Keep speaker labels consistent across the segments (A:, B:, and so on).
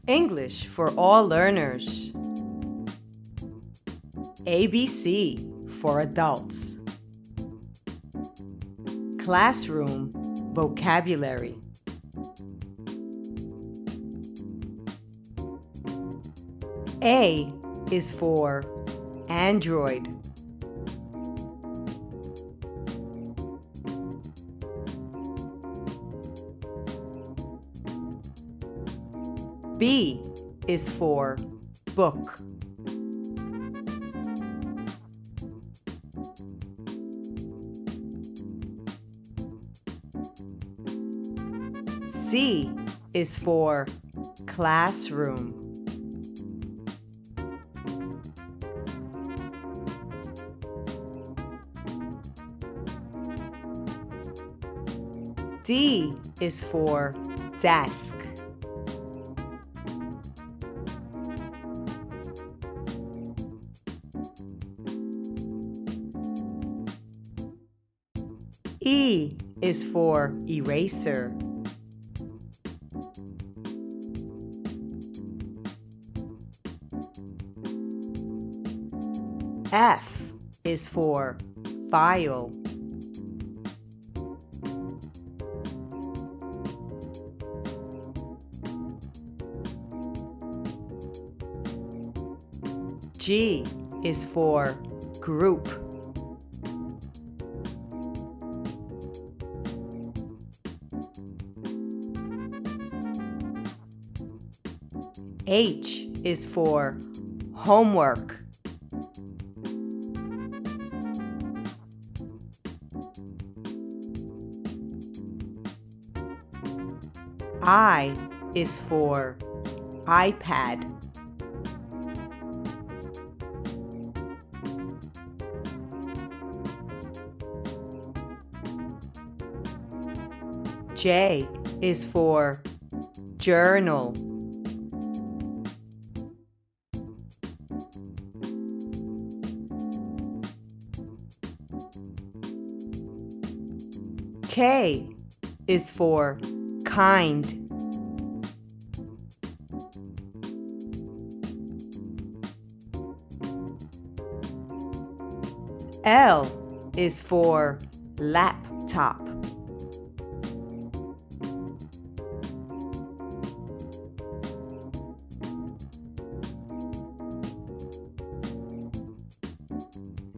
A: English for all learners. ABC for adults. Classroom vocabulary. A is for Android. B is for book. C is for classroom. D is for desk. E is for eraser. F is for file. G is for group. H is for homework. I is for iPad. J is for journal. K is for kind. L is for laptop.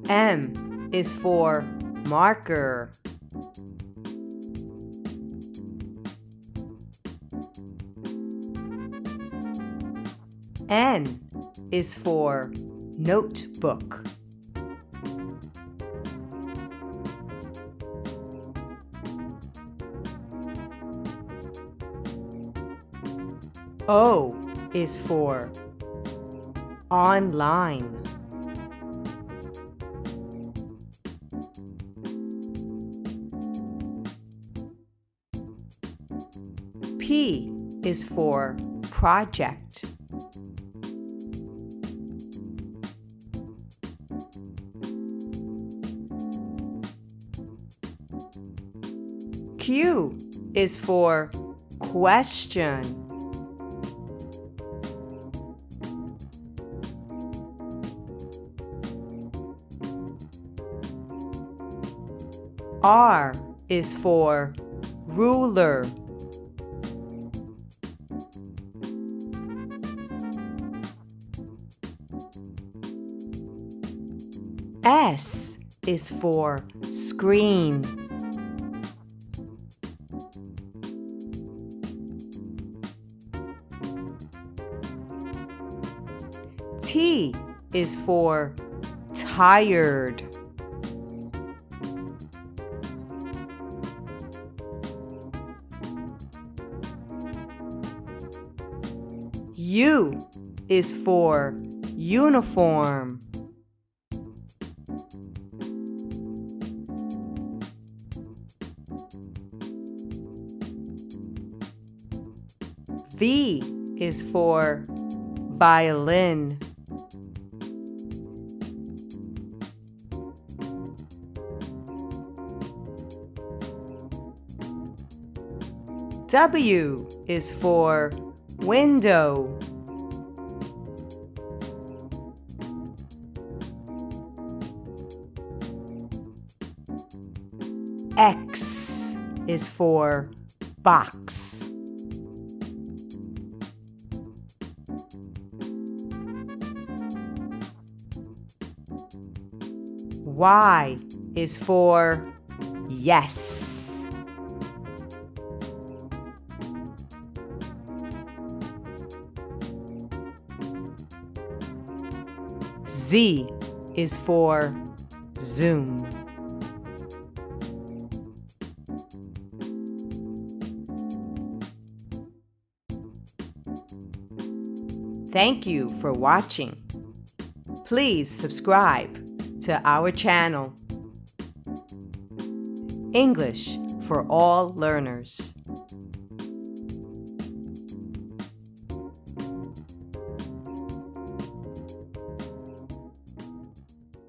A: M is for marker. N is for notebook. O is for online. P is for project. Q is for question. R is for ruler. S is for screen. T is for tired. U is for uniform. V is for violin. W is for window. X is for box. Y is for yes. Z is for zoom. Thank you for watching. Please subscribe to our channel. English for all learners.